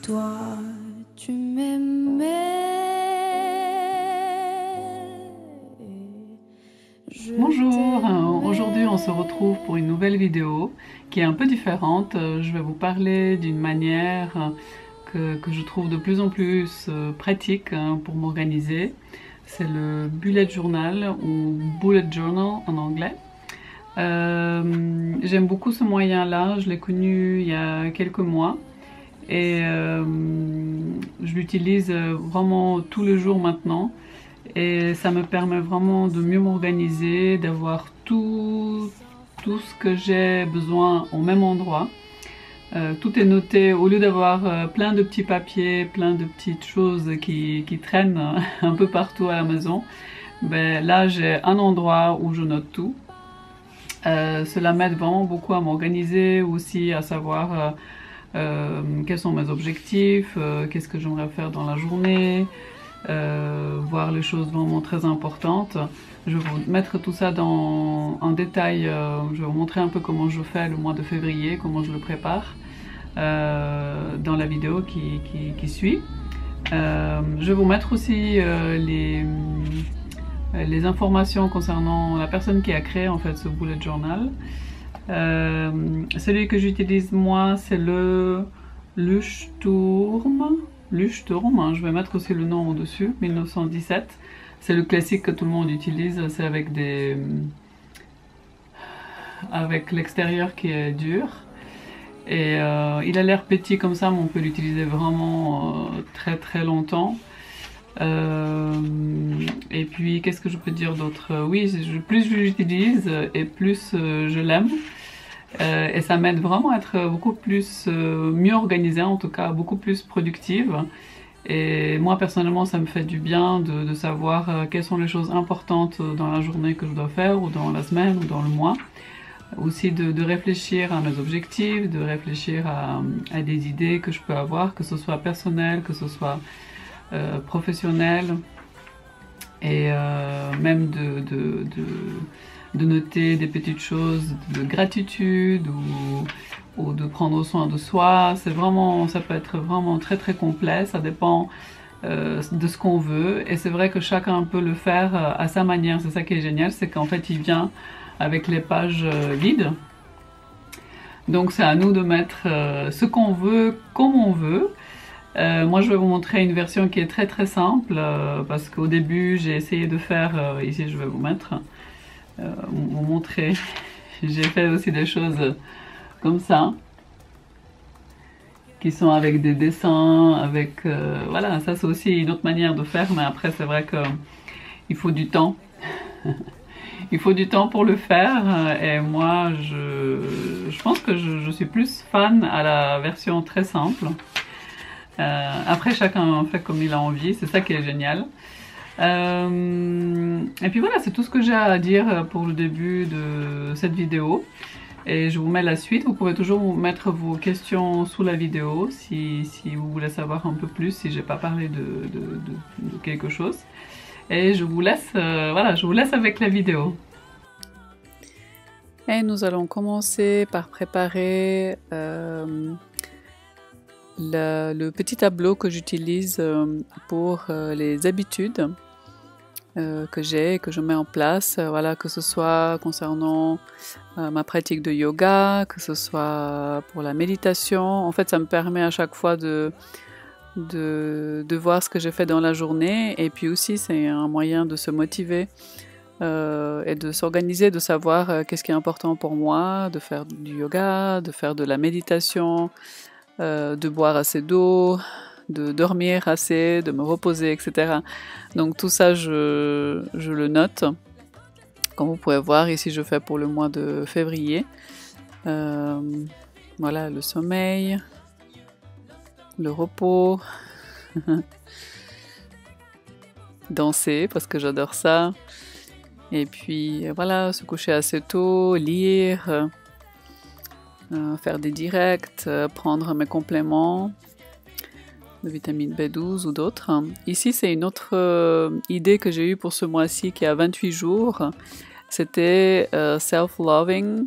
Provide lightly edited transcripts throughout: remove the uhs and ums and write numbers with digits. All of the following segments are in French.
toi tu m'aimais. Bonjour, aujourd'hui on se retrouve pour une nouvelle vidéo qui est un peu différente. Je vais vous parler d'une manière que je trouve de plus en plus pratique pour m'organiser. C'est le bullet journal ou bullet journal en anglais. J'aime beaucoup ce moyen-là, je l'ai connu il y a quelques mois et je l'utilise vraiment tous les jours maintenant. Et ça me permet vraiment de mieux m'organiser, d'avoir tout ce que j'ai besoin au même endroit. Tout est noté, au lieu d'avoir plein de petits papiers, plein de petites choses qui traînent un peu partout à la maison. Ben, là j'ai un endroit où je note tout. Cela m'aide vraiment beaucoup à m'organiser, aussi à savoir quels sont mes objectifs, qu'est-ce que j'aimerais faire dans la journée. Voir les choses vraiment très importantes. Je vais vous mettre tout ça en détail, je vais vous montrer un peu comment je fais le mois de février, comment je le prépare dans la vidéo qui suit. Je vais vous mettre aussi les informations concernant la personne qui a créé en fait ce bullet journal. Celui que j'utilise moi, c'est le Leuchtturm. Leuchtturm, je vais mettre aussi le nom au-dessus, 1917. C'est le classique que tout le monde utilise, c'est avec l'extérieur qui est dur. Et il a l'air petit comme ça, mais on peut l'utiliser vraiment très très longtemps. Et puis, qu'est-ce que je peux dire d'autre? Oui, plus je l'utilise et plus je l'aime. Et ça m'aide vraiment à être beaucoup plus mieux organisée, en tout cas beaucoup plus productive. Et moi personnellement ça me fait du bien de savoir quelles sont les choses importantes dans la journée que je dois faire, ou dans la semaine, ou dans le mois. Aussi de réfléchir à mes objectifs, de réfléchir à des idées que je peux avoir, que ce soit personnel, que ce soit professionnel. Et même de noter des petites choses de gratitude ou de prendre soin de soi. C'est vraiment, ça peut être vraiment très très complet, ça dépend de ce qu'on veut, et c'est vrai que chacun peut le faire à sa manière. C'est ça qui est génial, c'est qu'en fait il vient avec les pages vides, donc c'est à nous de mettre ce qu'on veut, comme on veut. Moi je vais vous montrer une version qui est très très simple, parce qu'au début j'ai essayé de faire, ici je vais vous mettre, vous montrer, j'ai fait aussi des choses comme ça, qui sont avec des dessins, avec voilà, ça c'est aussi une autre manière de faire, mais après c'est vrai que il faut du temps. Il faut du temps pour le faire, et moi je pense que je suis plus fan à la version très simple. Après chacun fait comme il a envie, c'est ça qui est génial. Et puis voilà, c'est tout ce que j'ai à dire pour le début de cette vidéo. Et je vous mets la suite. Vous pouvez toujours mettre vos questions sous la vidéo si vous voulez savoir un peu plus, si j'ai pas parlé de quelque chose. Et je vous laisse, voilà, je vous laisse avec la vidéo. Et nous allons commencer par préparer le petit tableau que j'utilise pour les habitudes que j'ai, que je mets en place, voilà, que ce soit concernant ma pratique de yoga, que ce soit pour la méditation. En fait, ça me permet à chaque fois de voir ce que j'ai fait dans la journée, et puis aussi c'est un moyen de se motiver et de s'organiser, de savoir qu'est-ce qui est important pour moi, de faire du yoga, de faire de la méditation, de boire assez d'eau, de dormir assez, de me reposer, etc. Donc tout ça, je le note. Comme vous pouvez voir, ici je fais pour le mois de février. Voilà, le sommeil, le repos, danser parce que j'adore ça. Et puis voilà, se coucher assez tôt, lire, faire des directs, prendre mes compléments de vitamine B12 ou d'autres. Ici, c'est une autre idée que j'ai eue pour ce mois-ci qui a 28 jours. C'était self-loving,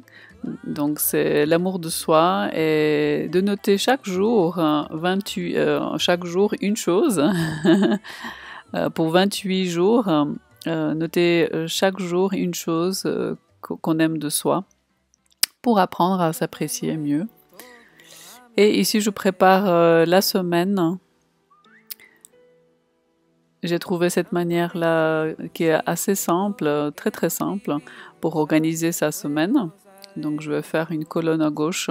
Donc c'est l'amour de soi et de noter chaque jour, chaque jour une chose. Pour 28 jours, noter chaque jour une chose qu'on aime de soi pour apprendre à s'apprécier mieux. Et ici, je prépare la semaine. J'ai trouvé cette manière-là qui est assez simple, très très simple, pour organiser sa semaine. Donc je vais faire une colonne à gauche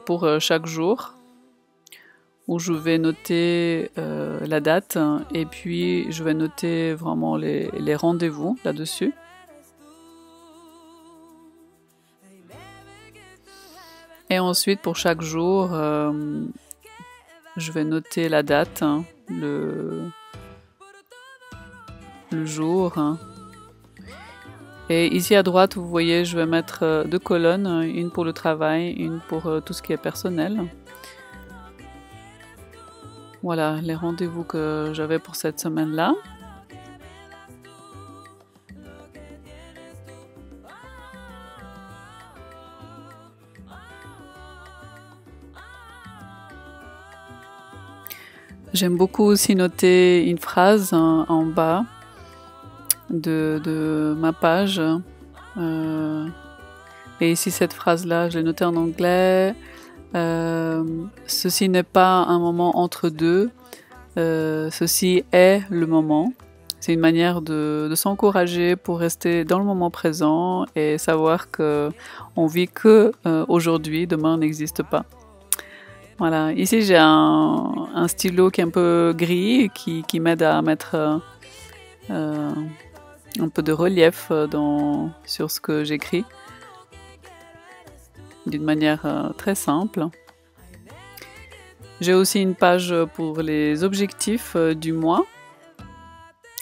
pour chaque jour, où je vais noter la date et puis je vais noter vraiment les rendez-vous là-dessus. Et ensuite, pour chaque jour, je vais noter la date, le jour. Et ici à droite, vous voyez, je vais mettre 2 colonnes, une pour le travail, une pour tout ce qui est personnel. Voilà les rendez-vous que j'avais pour cette semaine-là. J'aime beaucoup aussi noter une phrase en bas de ma page. Et ici, cette phrase-là, je l'ai notée en anglais. Ceci n'est pas un moment entre deux, ceci est le moment. C'est une manière de s'encourager pour rester dans le moment présent et savoir qu'on vit que aujourd'hui, demain n'existe pas. Voilà, ici j'ai un stylo qui est un peu gris qui m'aide à mettre un peu de relief sur ce que j'écris d'une manière très simple. J'ai aussi une page pour les objectifs du mois,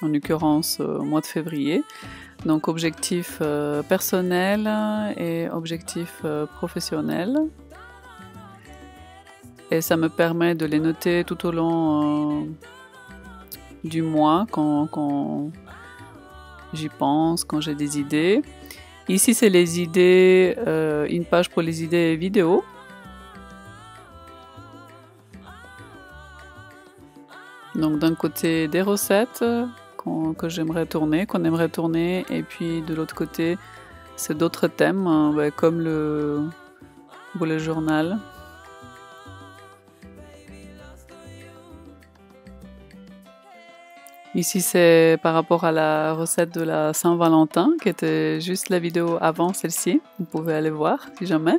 en l'occurrence mois de février. Donc objectifs personnels et objectifs professionnels. Et ça me permet de les noter tout au long du mois quand j'y pense, quand j'ai des idées. Ici, c'est les idées, une page pour les idées vidéo. Donc d'un côté des recettes qu'on aimerait tourner, et puis de l'autre côté, c'est d'autres thèmes, comme le bullet journal. Ici, c'est par rapport à la recette de la Saint-Valentin, qui était juste la vidéo avant celle-ci. Vous pouvez aller voir, si jamais.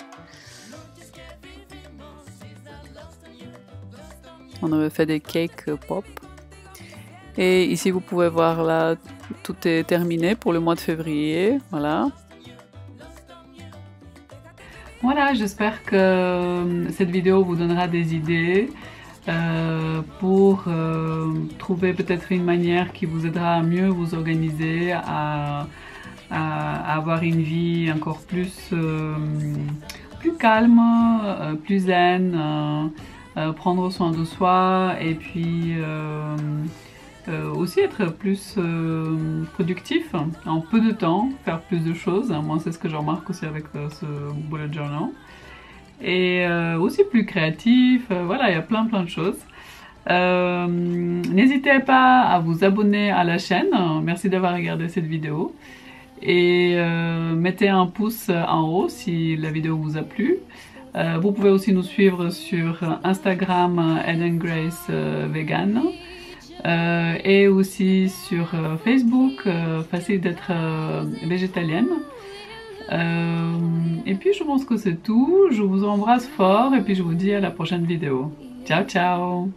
On avait fait des cakes pop. Et ici, vous pouvez voir, là, tout est terminé pour le mois de février. Voilà. Voilà, j'espère que cette vidéo vous donnera des idées. Pour trouver peut-être une manière qui vous aidera à mieux vous organiser, à avoir une vie encore plus calme, plus zen, prendre soin de soi et puis aussi être plus productif en peu de temps, faire plus de choses. Moi, c'est ce que je remarque aussi avec ce bullet journal. Et aussi plus créatif, voilà, il y a plein de choses. N'hésitez pas à vous abonner à la chaîne, merci d'avoir regardé cette vidéo. Et mettez un pouce en haut si la vidéo vous a plu. Vous pouvez aussi nous suivre sur Instagram Eden Grace Vegan. Et aussi sur Facebook, facile d'être végétalienne. Et puis je pense que c'est tout, je vous embrasse fort et puis je vous dis à la prochaine vidéo. Ciao ciao!